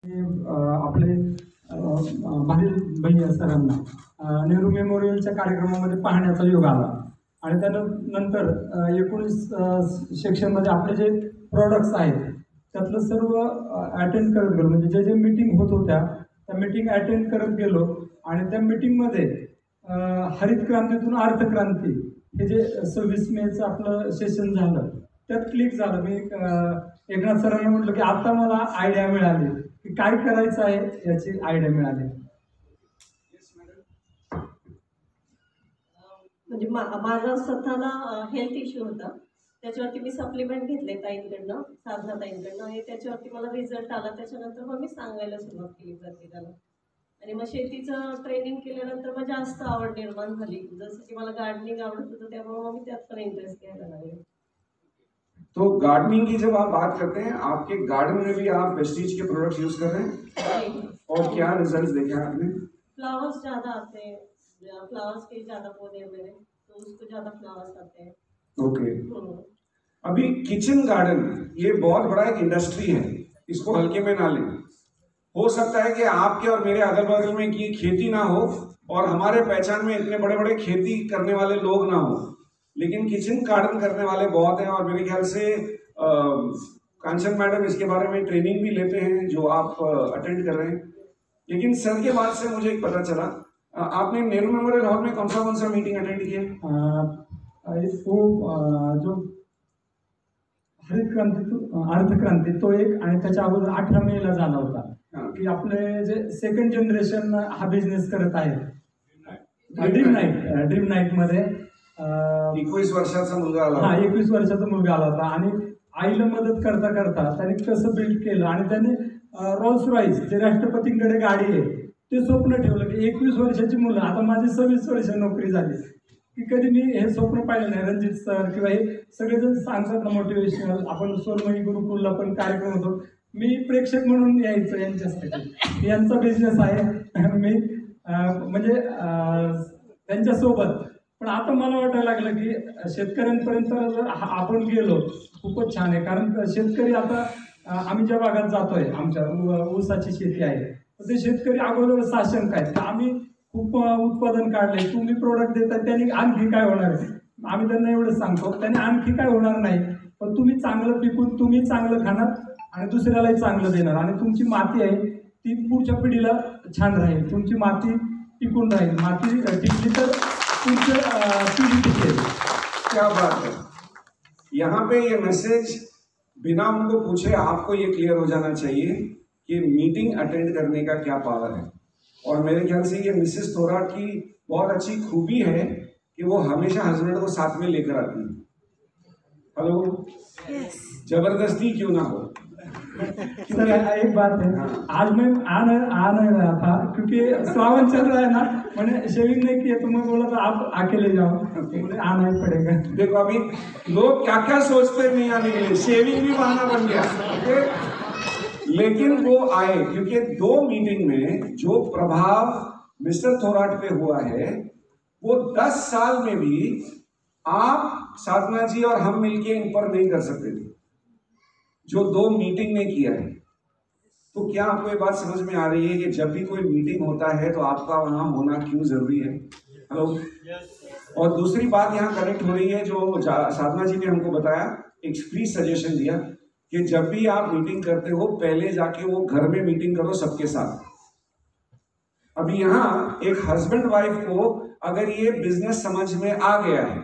आपले भाईल भैया सरांना नेहरू मेमोरियलच्या कार्यक्रमामध्ये पाहण्याचा योग आला आणि त्यानंतर 19 सेक्शनमध्ये आपले जे प्रॉडक्ट्स आहेत त्यातलं सर्व अटेंड करत गेलो, म्हणजे जे जे मीटिंग होत होत्या त्या मीटिंग अटेंड करत गेलो आणि त्या मीटिंगमध्ये हरित क्रांतीतून अर्थक्रांती हे जे 26 मेचं आपलं सेशन झालं त्यात क्लिक झालं. मी एकनाथ सरांना म्हटलं की आता मला आयडिया मिळाली की काय करायचं आहे, याची आयडिया मिळाली. म्हणजे माझा स्वतःला हेल्थ इश्यू होता, त्याच्यावरती मी सप्लिमेंट घेतले ताईंकडनं, साधना ताईंकडनं, आणि त्याच्यावरती मला रिझल्ट आला. त्याच्यानंतर मग मी सांगायला सुरुवात केली प्रत्येकाला. आणि मग शेतीचं ट्रेनिंग केल्यानंतर मग जास्त आवड निर्माण झाली. जसं की मला गार्डनिंग आवडत होतं, त्यामुळे मग मी त्यात पण इंटरेस्ट घ्यायला लागले. तो गार्डनिंग की जब आप बात करते हैं, आपके गार्डन में भी आप वेस्टीज के प्रोडक्ट्स यूज कर रहे हैं, और क्या रिजल्ट्स देखे आपने? फ्लावर्स ज़्यादा आते हैं, फ्लावर्स के ज़्यादा पौधे हैं मेरे, तो उसको ज़्यादा फ्लावर्स आते हैं. ओके. अभी किचन गार्डन ये बहुत बड़ा एक इंडस्ट्री है, इसको हल्के में ना लें. हो सकता है कि आपके और मेरे अगल बगल में की खेती ना हो और हमारे पहचान में इतने बड़े बड़े खेती करने वाले लोग ना हो, लेकिन किचन गार्डन करने वाले बहुत हैं. और मेरे ख्याल से कांचन मैडम इसके बारे में ट्रेनिंग भी लेते हैं जो आप अटेंड कर रहे हैं. लेकिन सर के बाद से मुझे एक पता चला, आपने नेहरू मेमोरियल हॉल में कौन सा मीटिंग अटेंड किया? जो हरित क्रांती अर्थक्रांती तो एक, आणि त्याच्या अगोदर 18 मेला झाला होता की आपले जे सेकंड जनरेशन हा बिझनेस करत आहे ड्रीम नाईट मध्ये 21 वर्षाचा मुलगा आला. 21 वर्षाचा मुलगा आला होता आणि आईला मदत करता करता त्यांनी कसं बिल्ड केलं आणि त्यांनी रोल्स रॉईस जे राष्ट्रपतींकडे गाडी आहे ते स्वप्न ठेवलं की 21 वर्षाची मुलं, आता माझी 26 वर्ष नोकरी झाली, की कधी मी हे स्वप्न पाहिलं नाही. रणजित सर किंवा हे सगळेजण सांगतात ना मोटिवेशनल, आपण सोलमणी गुरुकुलला पण कार्यक्रम होतो, मी प्रेक्षक म्हणून यायचं यांच्यासाठी. यांचा बिझनेस आहे, मी म्हणजे त्यांच्यासोबत. पण आता मला वाटायला लागलं की शेतकऱ्यांपर्यंत जर आपण गेलो खूपच छान आहे. कारण शेतकरी आता आम्ही ज्या भागात जातोय, आमच्या ऊसाची शेती आहे, तर ते शेतकरी अगोदर साशंक आहेत, आम्ही खूप उत्पादन काढले, तुम्ही प्रोडक्ट देता त्यांनी आणखी काय होणार आहे. आम्ही त्यांना एवढं सांगतो त्यांनी आणखी काय होणार नाही, पण तुम्ही चांगलं पिकून तुम्ही चांगलं खाणार आणि दुसऱ्यालाही चांगलं देणार, आणि तुमची माती आहे ती पुढच्या पिढीला छान राहील, तुमची माती टिकून राहील. माती टिकली तर पुढच्या पिढी टिकेल. क्या बात है. यहाँ पे ये मैसेज बिना उनको पूछे आपको ये क्लियर हो जाना चाहिए कि मीटिंग अटेंड करने का क्या पावर है. और मेरे ख्याल से ये मिसेस थोराट की बहुत अच्छी खूबी है कि वो हमेशा हस्बैंड को साथ में लेकर आती है. हेलो, जबरदस्ती क्यों ना हो. सर एक बात है, आज मैं आ नहीं रहा था क्योंकि श्रावण चल रहा है ना, मैंने शेविंग नहीं किया तो मैं बोला था आप अकेले जाओ, मुझे आना ही पड़ेगा. देखो अभी लोग क्या क्या सोचते हैं नहीं आने के लिए, शेविंग भी बहाना बन गया. लेकिन वो आए क्योंकि 2 मीटिंग में जो प्रभाव मिस्टर थोराट पे हुआ है वो 10 साल में भी आप, साधना जी और हम मिलके इन पर नहीं कर सकते थे जो 2 मीटिंग में किया है. तो क्या आपको ये बात समझ में आ रही है कि जब भी कोई मीटिंग होता है तो आपका वहां होना क्यों जरूरी है? हेलो. और दूसरी बात यहाँ कनेक्ट हो रही है, जो साधना जी ने हमको बताया, एक फ्री सजेशन दिया कि जब भी आप मीटिंग करते हो पहले जाके वो घर में मीटिंग करो सबके साथ. अभी यहाँ एक हस्बैंड वाइफ को अगर ये बिजनेस समझ में आ गया है,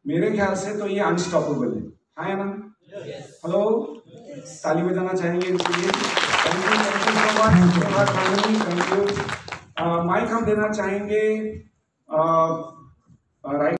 मेरे ख्याल से तो ये अनस्टॉपेबल है ना? हेलो, ताली बजाना चाहेंगे इसके लिए. Thank you so much. Thank you. Mic हम देना चाहेंगे राइट